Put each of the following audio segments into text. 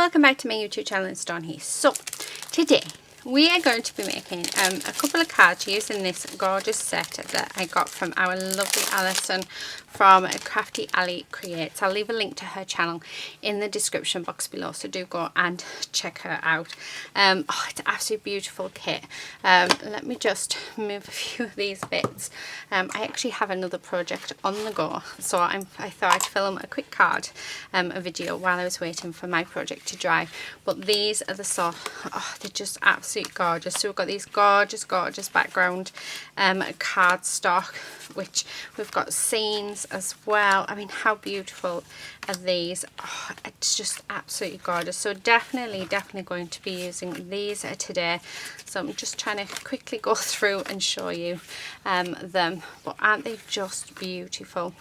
welcome back to my YouTube channel. It's Dawn here. So today we are going to be making a couple of cards using this gorgeous set that I got from our lovely Alison from Crafty Alley Creates. I'll leave a link to her channel in the description box below, so do go and check her out. Oh, it's an absolutely beautiful kit. Let me just move a few of these bits. I actually have another project on the go, so I thought I'd film a quick card a video while I was waiting for my project to dry. But these are the sort, oh, they're just absolutely gorgeous. So we've got these gorgeous background cardstock, which we've got scenes as well. I mean, how beautiful are these? Oh, it's just absolutely gorgeous. So definitely going to be using these today. So I'm just trying to quickly go through and show you them, but aren't they just beautiful?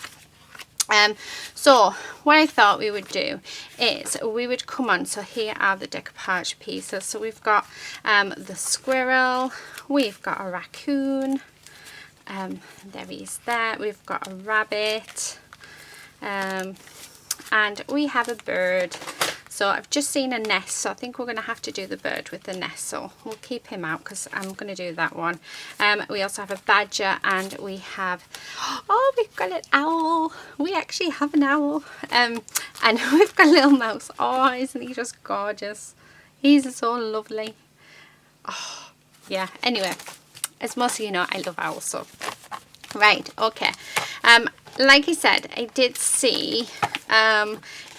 So what I thought we would do is we would come on, so here are the decoupage pieces. So we've got the squirrel, we've got a raccoon, there he is there, we've got a rabbit, and we have a bird. So I've just seen a nest, so I think we're going to have to do the bird with the nest, so we'll keep him out because I'm going to do that one. We also have a badger, and we have, oh, we've got an owl. We actually have an owl, and we've got a little mouse. Oh, isn't he just gorgeous? He's so lovely. Oh, yeah. Anyway, as most of you know, I love owls, so right, okay. Like I said, I did see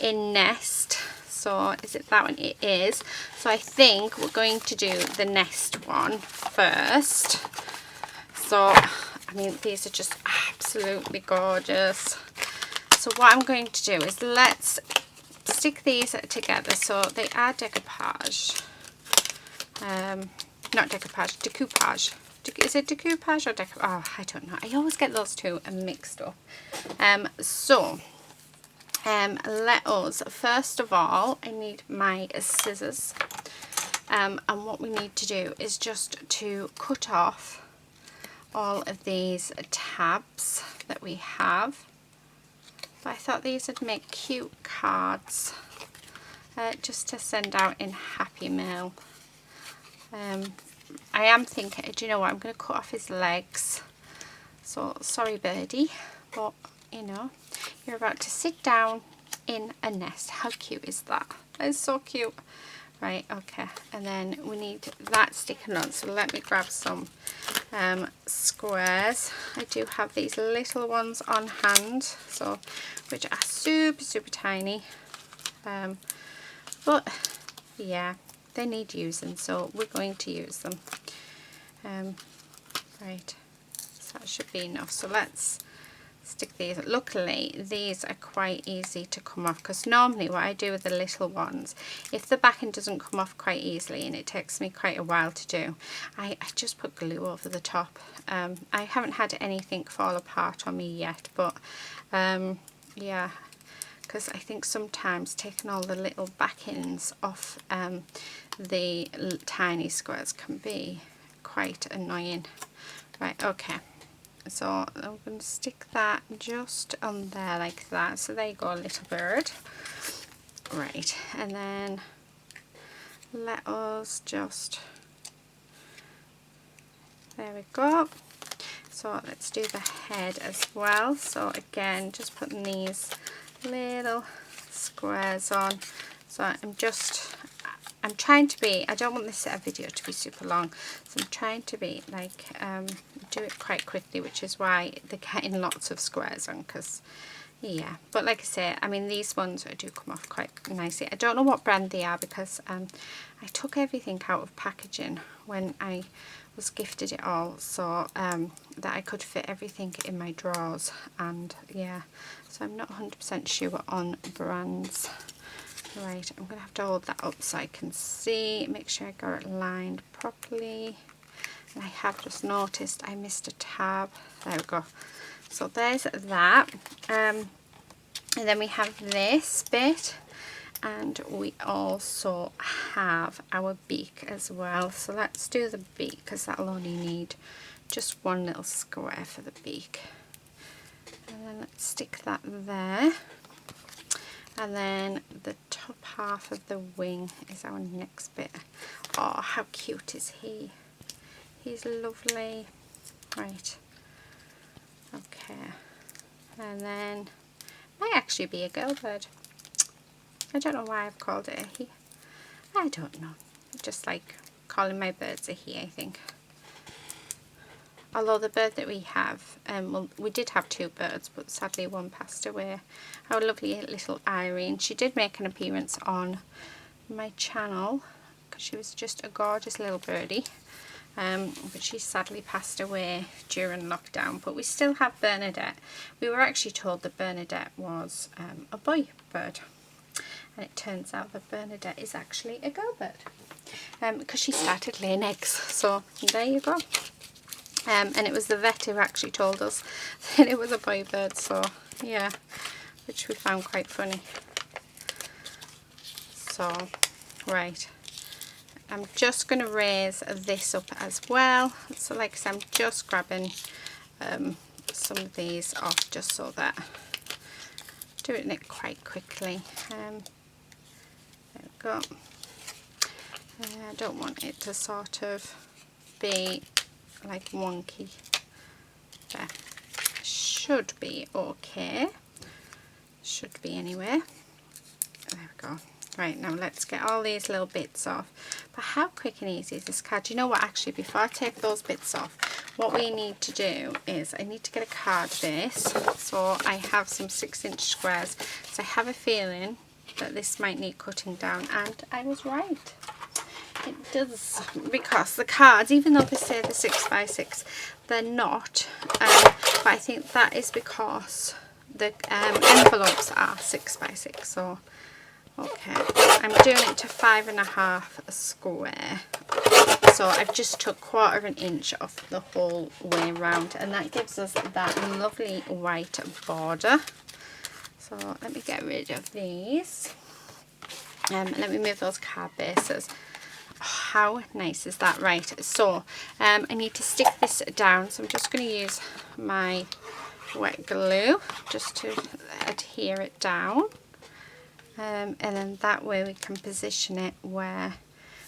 in nest. So is it that one? It is. So I think we're going to do the nest one first. So, I mean, these are just absolutely gorgeous. So what I'm going to do is let's stick these together. So they are decoupage. Not decoupage, decoupage. Is it decoupage or decoupage? Oh, I don't know. I always get those two mixed up. Let us, first of all, I need my scissors, and what we need to do is just to cut off all of these tabs that we have. But I thought these would make cute cards just to send out in Happy Mail. I am thinking, do you know what, I'm going to cut off his legs. So sorry birdie, but you know, you're about to sit down in a nest. How cute is that? That is so cute. Right, okay, and then we need that sticking on, so let me grab some squares. I do have these little ones on hand, so which are super tiny, but yeah, they need using, so we're going to use them. Right, so that should be enough. So let's stick these. Luckily these are quite easy to come off, because normally what I do with the little ones, if the backing doesn't come off quite easily, and it takes me quite a while to do, I just put glue over the top. I haven't had anything fall apart on me yet, but yeah, because I think sometimes taking all the little backings off the tiny squares can be quite annoying. Right, okay. So I'm going to stick that just on there like that. So there you go, little bird. Right, and then let us just, there we go. So let's do the head as well. So again, just putting these little squares on. So I'm trying to be, I don't want this video to be super long, so I'm trying to be like, do it quite quickly, which is why they're getting lots of squares on, because yeah, but like I say, I mean, these ones do come off quite nicely. I don't know what brand they are, because I took everything out of packaging when I was gifted it all, so that I could fit everything in my drawers, and yeah, so I'm not 100% sure on brands. Right, I'm going to have to hold that up so I can see, make sure I got it lined properly. And I have just noticed I missed a tab. There we go. So there's that. And then we have this bit, and we also have our beak as well. So let's do the beak, because that'll only need just one little square for the beak. And then let's stick that there. And then the top half of the wing is our next bit. Oh, how cute is he? He's lovely. Right. Okay. And then might actually be a girl bird. I don't know why I've called it a he. I don't know. Just like calling my birds a he, I think. Although the bird that we have, well, we did have two birds, but sadly one passed away. Our lovely little Irene. She did make an appearance on my channel because she was just a gorgeous little birdie. But she sadly passed away during lockdown. But we still have Bernadette. We were actually told that Bernadette was a boy bird. And it turns out that Bernadette is actually a girl bird. Because she started laying eggs. So there you go. And it was the vet who actually told us that it was a boy bird, so yeah, which we found quite funny. So, right, I'm just going to raise this up as well. So like I said, I'm just grabbing some of these off just so that doing it quite quickly. There we go. I don't want it to sort of be like wonky. There, should be okay, should be anyway. There we go. Right, now let's get all these little bits off. But how quick and easy is this card? Do you know what, actually, before I take those bits off, what we need to do is I need to get a card base. So I have some 6-inch squares, so I have a feeling that this might need cutting down, and I was right. It does, because the cards, even though they say they're 6x6, they're not. But I think that is because the envelopes are 6x6. So, okay, I'm doing it to 5.5 square. So I've just took 1/4 inch off the whole way around, and that gives us that lovely white border. So let me get rid of these. Let me move those card bases. How nice is that? Right, so I need to stick this down, so I'm just going to use my wet glue just to adhere it down, and then that way we can position it where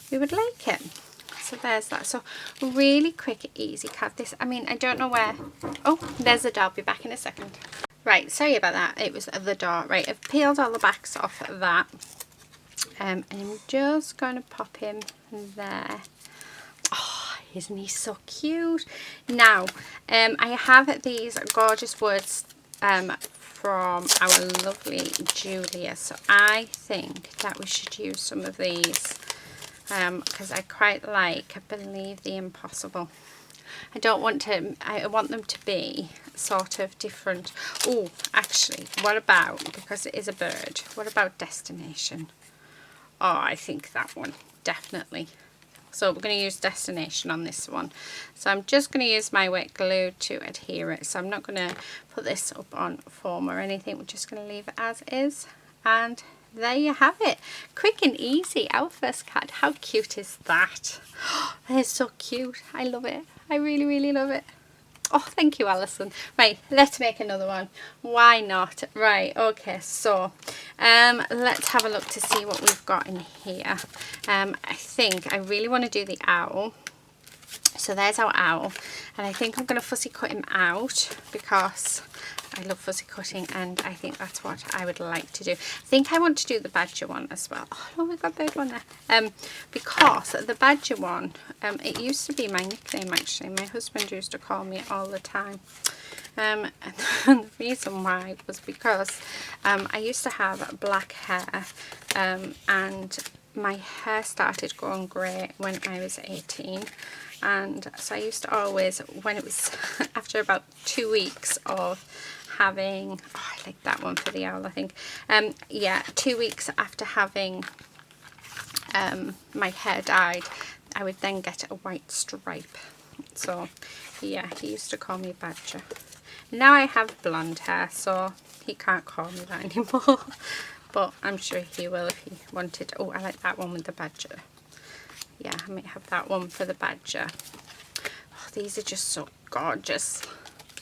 we would like it. So there's that. So really quick, easy card. This, I mean, I don't know where. Oh, there's the door. I'll be back in a second. Right, sorry about that. It was the door. Right, I've peeled all the backs off of that. And I'm just going to pop him there. Oh, isn't he so cute? Now, I have these gorgeous words from our lovely Julia. So I think that we should use some of these because I quite like Believe the Impossible. I want them to be sort of different. Oh, actually, what about, because it is a bird, what about Destination? Oh, I think that one, definitely. So we're going to use Destination on this one. So I'm just going to use my wet glue to adhere it. So I'm not going to put this up on foam or anything. We're just going to leave it as is. And there you have it. Quick and easy, our first card. How cute is that? Oh, that is so cute. I love it. I really, really love it. Oh, thank you, Alison. Right, let's make another one. Why not? Right, okay, so let's have a look to see what we've got in here. I think I really want to do the owl. So there's our owl, and I think I'm going to fussy cut him out because I love fussy cutting, and I think that's what I would like to do. I think I want to do the badger one as well. Oh, we've got a bird one there. Because the badger one, it used to be my nickname actually. My husband used to call me it all the time. And the reason why was because I used to have black hair, and my hair started going grey when I was 18. And so I used to always, when it was after about 2 weeks of having, oh, I like that one for the owl, I think. Yeah, 2 weeks after having my hair dyed, I would then get a white stripe. So yeah, he used to call me Badger. Now I have blonde hair, so he can't call me that anymore. But I'm sure he will if he wanted. Oh, I like that one with the badger. Yeah, I might have that one for the badger. Oh, these are just so gorgeous.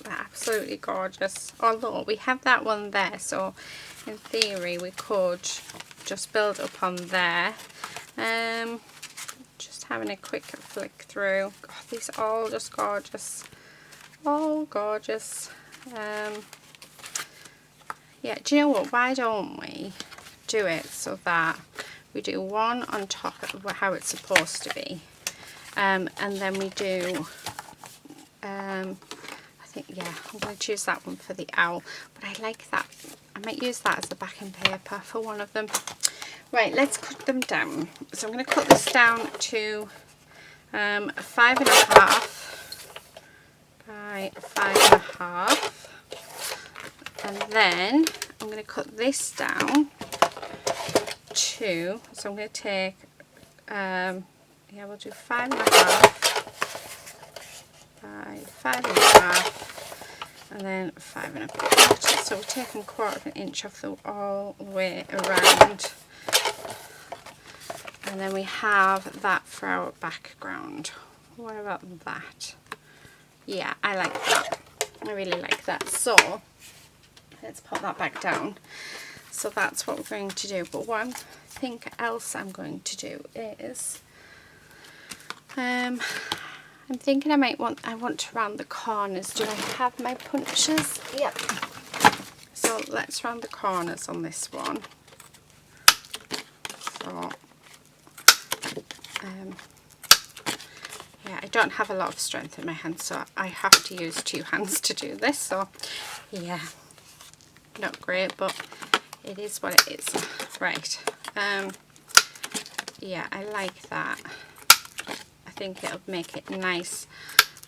They're absolutely gorgeous. Although we have that one there, so in theory we could just build up on there. Just having a quick flick through. God, these are all just gorgeous, all gorgeous. Yeah, do you know what, why don't we do it so that we do one on top of how it's supposed to be, and then we do I think, yeah, I'm going to choose that one for the owl, but I like that. I might use that as the backing paper for one of them. Right, let's cut them down. So I'm going to cut this down to 5.5 by 5.5, and then I'm going to cut this down to, so I'm going to take, yeah, we'll do 5.5 by 5.5, and then 5.25. So we're taking 1/4 inch off all the way around. And then we have that for our background. What about that? Yeah, I like that. I really like that. So let's put that back down. So that's what we're going to do. But what I think else I'm going to do is, I'm thinking I want to round the corners. Do I have my punches? Yep. So let's round the corners on this one. So yeah, I don't have a lot of strength in my hands, so I have to use 2 hands to do this. So yeah, not great, but it is what it is. Right. Yeah, I like that. I think it'll make it nice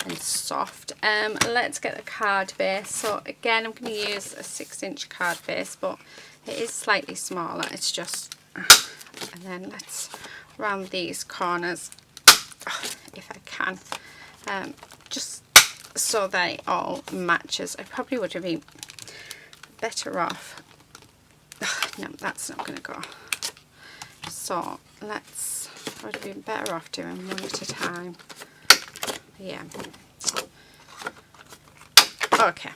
and soft. Let's get the card base. So again, I'm going to use a 6-inch card base, but it is slightly smaller. It's just, and then let's round these corners, if I can, just so they all matches. I probably would have been better off. No, that's not going to go. So let's, I would have been better off doing one at a time. Yeah. Okay,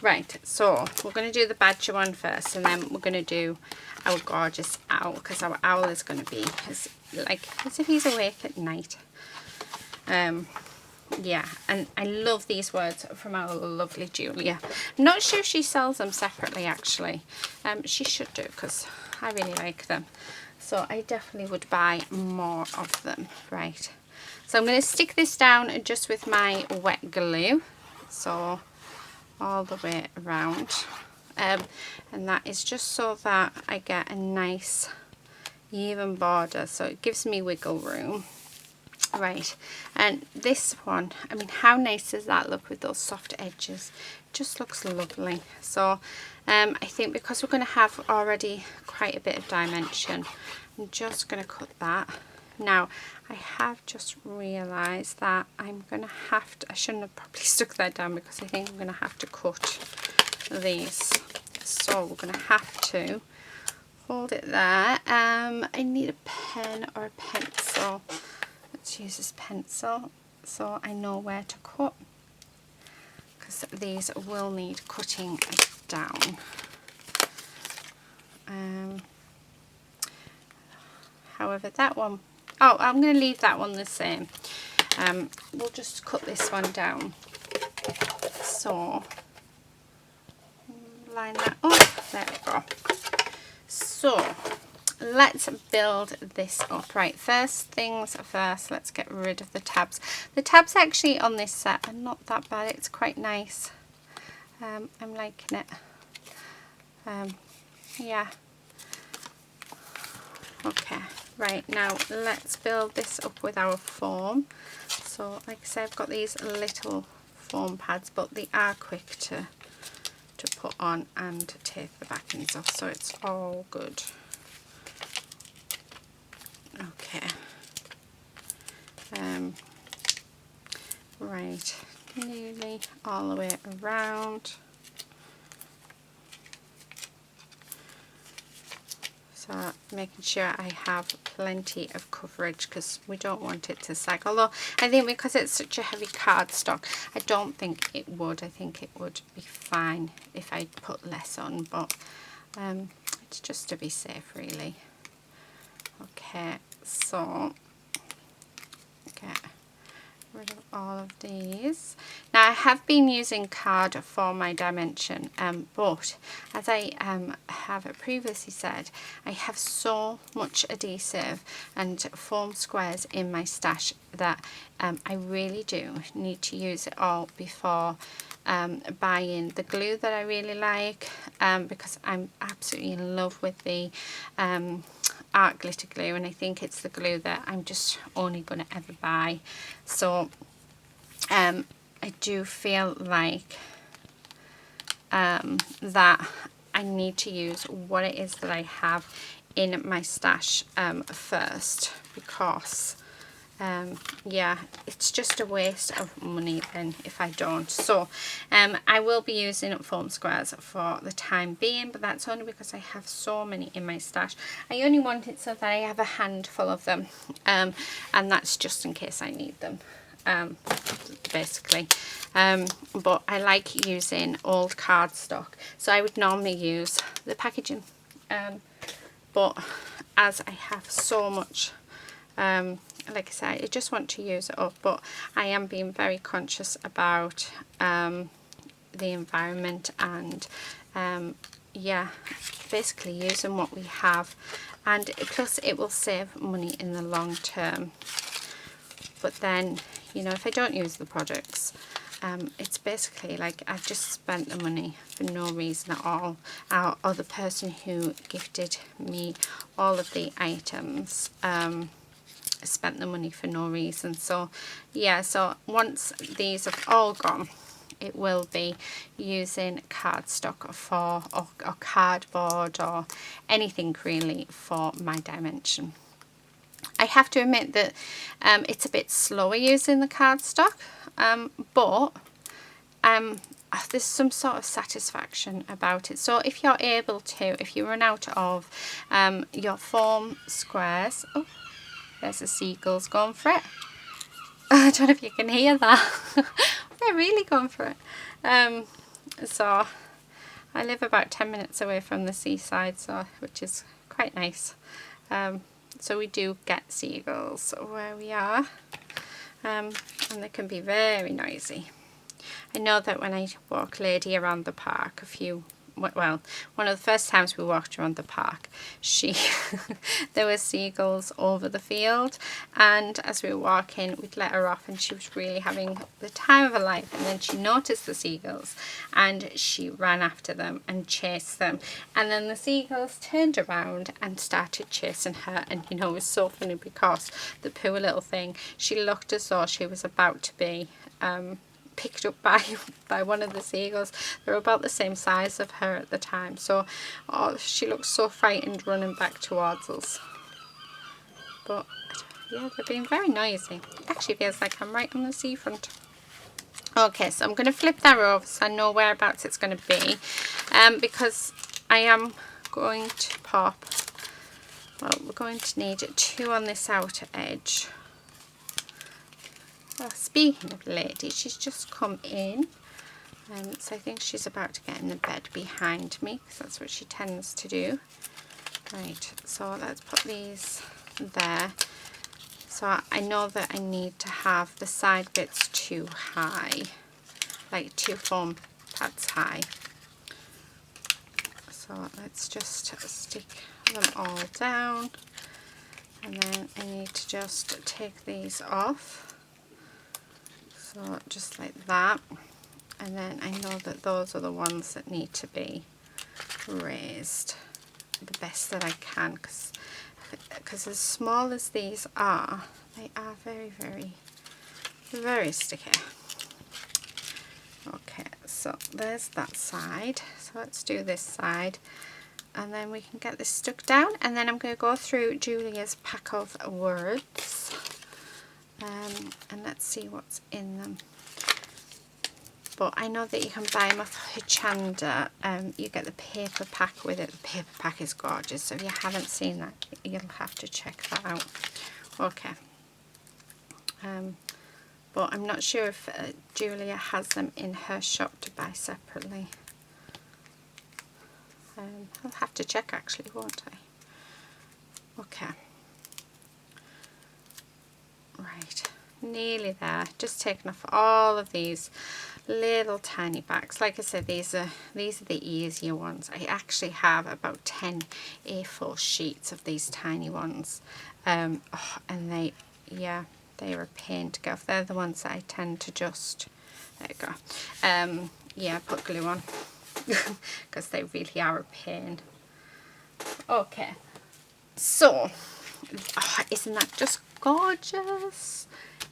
right, so we're going to do the badger one first, and then we're going to do our gorgeous owl, because our owl is going to be as if he's awake at night. Yeah, and I love these words from our lovely Julia. I'm not sure she sells them separately, actually. She should do, because I really like them. So I definitely would buy more of them. Right, so I'm going to stick this down just with my wet glue, so all the way around, and that is just so that I get a nice even border, so it gives me wiggle room. Right, and this one, I mean, how nice does that look with those soft edges? Just looks lovely. So I think because we're going to have already quite a bit of dimension, I'm just going to cut that. Now I have just realised that I'm going to have to, I shouldn't have probably stuck that down, because I think I'm going to have to cut these. So we're going to have to hold it there. I need a pen or a pencil. Let's use this pencil so I know where to cut, because these will need cutting down. However, that one, oh, I'm going to leave that one the same. We'll just cut this one down. So line that up. There we go. So let's build this up. Right, first things first, let's get rid of the tabs. The tabs actually on this set are not that bad. It's quite nice. I'm liking it. Yeah. Okay, right, now let's build this up with our foam. So like I said, I've got these little foam pads, but they are quick to put on and take the backings off, so it's all good. Okay. Right, nearly all the way around. So making sure I have plenty of coverage, because we don't want it to sag. Although I think because it's such a heavy cardstock, I don't think it would. I think it would be fine if I put less on. But just to be safe really. Okay, so get rid of all of these. Now I have been using card for my dimension, but as I have previously said, I have so much adhesive and foam squares in my stash that I really do need to use it all before buying the glue that I really like, because I'm absolutely in love with the art glitter glue, and I think it's the glue that I'm just only going to ever buy. So I do feel like that I need to use what it is that I have in my stash first, because yeah, it's just a waste of money then if I don't. So I will be using foam squares for the time being, but that's only because I have so many in my stash. I only want it so that I have a handful of them, and that's just in case I need them, basically. But I like using old cardstock, so I would normally use the packaging, but as I have so much, like I said, I just want to use it up, but I am being very conscious about the environment and yeah, basically using what we have, and plus it will save money in the long term. But then, you know, if I don't use the products, it's basically like I've just spent the money for no reason at all, or the person who gifted me all of the items spent the money for no reason. So yeah, so once these have all gone, it will be using cardstock for or cardboard or anything really for my dimension. I have to admit that it's a bit slower using the cardstock, but there's some sort of satisfaction about it. So if you're able to, if you run out of your foam squares, oh, there's the seagulls going for it. I don't know if you can hear that. They're really going for it. So I live about 10 minutes away from the seaside, so which is quite nice. So we do get seagulls where we are, and they can be very noisy. I know that when I walk Lady around the park well, one of the first times we walked around the park, there were seagulls over the field, and as we were walking, we'd let her off and she was really having the time of her life, and then she noticed the seagulls and she ran after them and chased them, and then the seagulls turned around and started chasing her. And you know, it was so funny because the poor little thing, she looked as though she was about to be picked up by one of the seagulls. They were about the same size of her at the time, so she looked so frightened running back towards us. But yeah, they're being very noisy. It actually feels like I'm right on the seafront. Okay, so I'm going to flip that over so I know whereabouts it's going to be, because I am going to pop, well, we're going to need 2 on this outer edge. Well, speaking of Lady, she's just come in, so I think she's about to get in the bed behind me, because that's what she tends to do. Right, so let's put these there. So I know that I need to have the side bits too high, like 2 foam pads high. So let's just stick them all down, and then I need to just take these off. So just like that, and then I know that those are the ones that need to be raised the best that I can, because as small as these are, they are very, very, very sticky. Okay, so there's that side. So let's do this side, and then we can get this stuck down, and then I'm going to go through Julia's pack of words. And let's see what's in them. But I know that you can buy them off Hochanda. You get the paper pack with it. The paper pack is gorgeous, so if you haven't seen that, you'll have to check that out. Okay. But I'm not sure if Julia has them in her shop to buy separately. I'll have to check actually, won't I? Okay. Right, nearly there. Just taking off all of these little tiny backs. Like I said, these are the easier ones. I actually have about 10 A4 sheets of these tiny ones, and they're a pain to get off. They're the ones that I tend to just, there you go, put glue on because they really are a pain. Okay, so isn't that just gorgeous?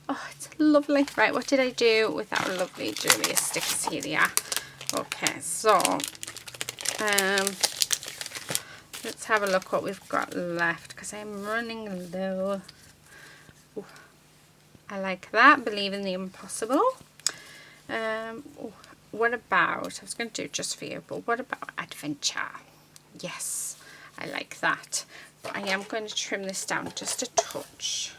Oh, it's lovely. Right, what did I do with our lovely Julia stickers? Here they are. Okay, so let's have a look what we've got left because I'm running low. Ooh, I like that. Believe in the impossible. What about, I was going to do just for you, but what about adventure? Yes, I like that. But I am going to trim this down just a touch.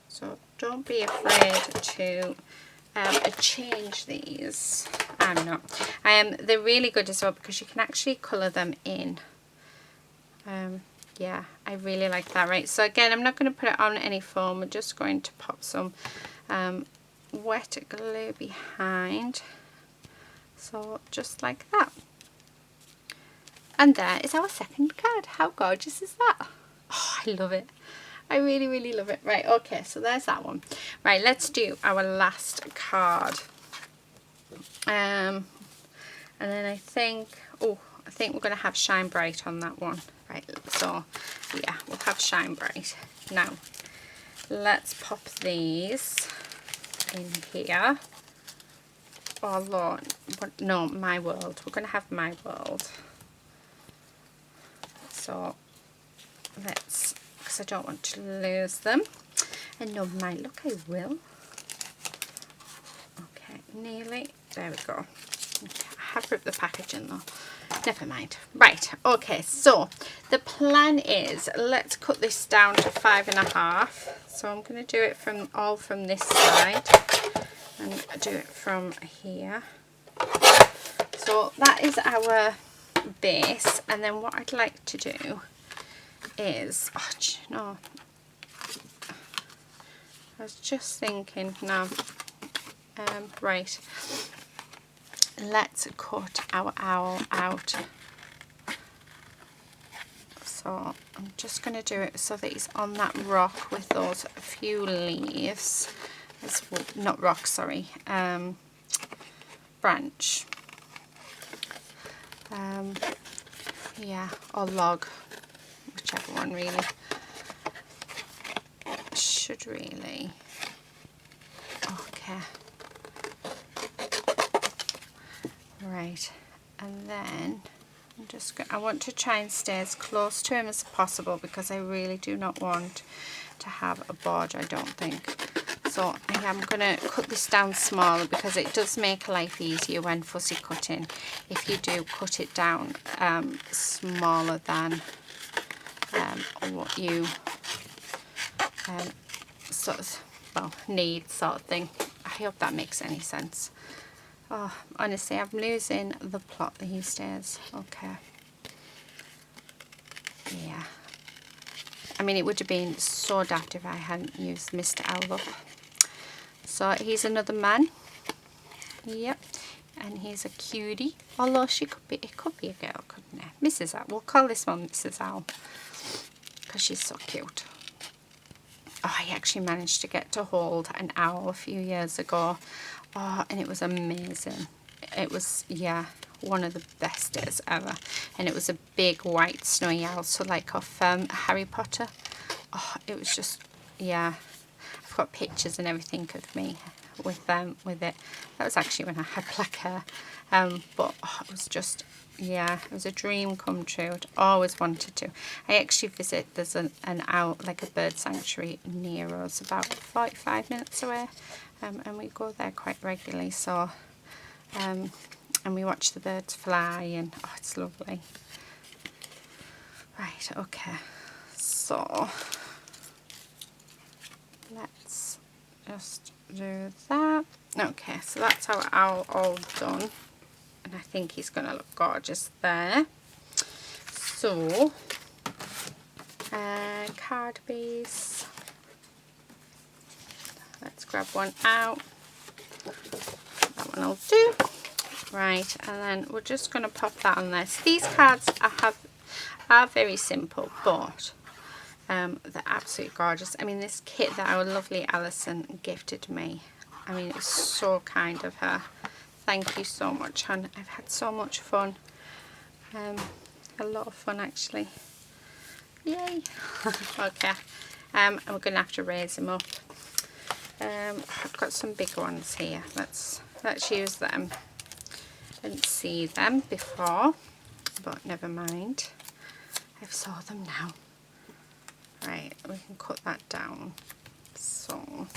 So don't be afraid to change these. I'm not. They're really good as well because you can actually colour them in. Yeah, I really like that. Right, so again, I'm not going to put it on any foam. I'm just going to pop some wet glue behind. So just like that. And there is our second card. How gorgeous is that? Oh, I love it. I really, really love it. Right, okay, so there's that one. Right, let's do our last card. And then I think we're going to have Shine Bright on that one. Right, so yeah, we'll have Shine Bright. Now, let's pop these in here. Oh, Lord. No, My World. We're going to have My World. So, let's... I don't want to lose them. And no, mind, look, I will. Okay, nearly. There we go. Okay, I have ripped the packaging though. Never mind. Right, okay, so the plan is let's cut this down to 5.5. So I'm going to do it from this side and do it from here. So that is our base, and then what I'd like to do is, no, I was just thinking, no, right, let's cut our owl out. So I'm just going to do it so that he's on that rock with those few leaves, not rock, sorry, branch, yeah, or log, whichever one really. Should really, okay, right, and then I'm just I want to try and stay as close to him as possible because I really do not want to have a border, I don't think. So I am going to cut this down smaller because it does make life easier when fussy cutting if you do cut it down smaller than what you sort of, well, need sort of thing. I hope that makes any sense. Oh, honestly, I'm losing the plot these days. Okay. Yeah. I mean, it would have been so daft if I hadn't used Mr. Owl. So he's another man. Yep. And he's a cutie. Although it could be a girl, couldn't it? Mrs. Owl. We'll call this one Mrs. Owl because she's so cute. Oh, I actually managed to get to hold an owl a few years ago. Oh, and it was amazing. It was, yeah, one of the best days ever. And it was a big white snowy owl, so like off Harry Potter. Oh, it was just, yeah. I've got pictures and everything of me with it. That was actually when I had black hair. But oh, it was just, yeah, it was a dream come true. I'd always wanted to. I actually visit, there's an owl, like a bird sanctuary near us, about 45 minutes away. And we go there quite regularly, so and we watch the birds fly, and oh, it's lovely. Right, okay, so let's just do that. Okay, so that's our owl all done. and I think he's going to look gorgeous there. So card base, let's grab one out. That one will do. Right, and then we're just going to pop that on there. So these cards are very simple, but they're absolutely gorgeous. I mean, this kit that our lovely Alison gifted me, I mean, it was so kind of her. Thank you so much, hon. I've had so much fun. A lot of fun, actually. Yay. Okay. And we're going to have to raise them up. I've got some bigger ones here. Let's use them. I didn't see them before, but never mind. I've saw them now. Right, we can cut that down. So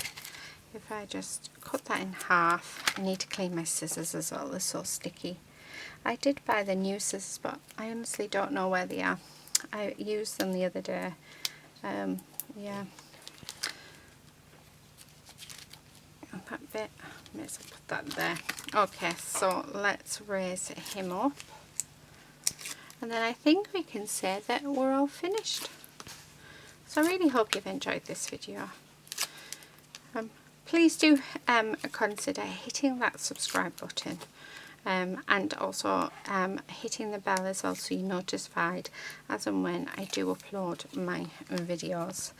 if I just cut that in half, I need to clean my scissors as well. They're so sticky. I did buy the new scissors, but I honestly don't know where they are. I used them the other day. Yeah. That bit, may as well put that there. Okay, so let's raise him up. And then I think we can say that we're all finished. So I really hope you've enjoyed this video. Please do consider hitting that subscribe button. And also hitting the bell as well, so you're notified as and when I do upload my videos.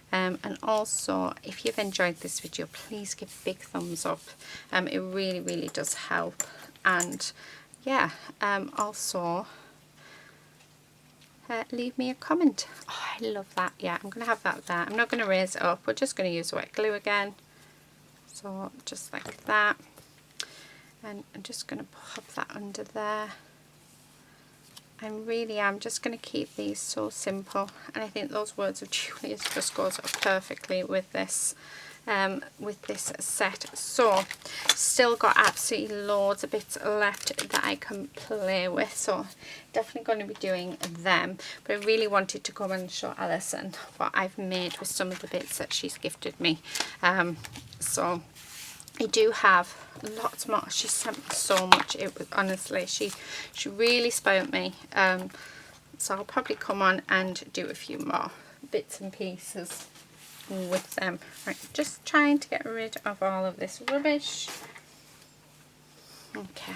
And also, if you've enjoyed this video, please give a big thumbs up. It really, really does help. And yeah, also leave me a comment. Oh, I love that. Yeah, I'm going to have that there. I'm not going to raise it up. We're just going to use wet glue again. So just like that. And I'm just going to pop that under there. I really am just going to keep these so simple, and I think those words of Julia's just goes up perfectly with this set. So still got absolutely loads of bits left that I can play with, so definitely going to be doing them. But I really wanted to come and show Alison what I've made with some of the bits that she's gifted me. So I do have lots more. She sent me so much. It was honestly, she really spoilt me. So I'll probably come on and do a few more bits and pieces with them. Right, just trying to get rid of all of this rubbish. Okay.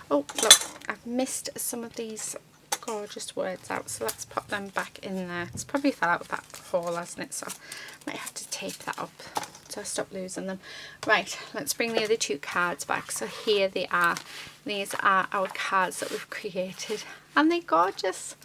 Oh, look, I've missed some of these gorgeous words out, so let's pop them back in there. It's probably fell out of that hole, hasn't it? So I might have to tape that up so I stop losing them. Right, let's bring the other two cards back. So here they are. These are our cards that we've created, and they're gorgeous.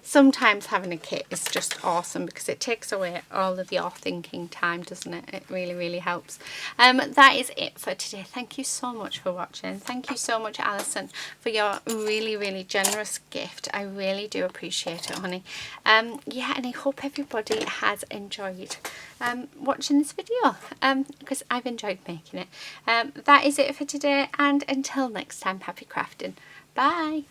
Sometimes having a kit is just awesome because it takes away all of your thinking time, doesn't it? It really, really helps. That is it for today. Thank you so much for watching. Thank you so much, Alison, for your really, really generous gift. I really do appreciate it, honey. Yeah, and I hope everybody has enjoyed watching this video, because I've enjoyed making it. That is it for today, and until next time, happy crafting. Bye.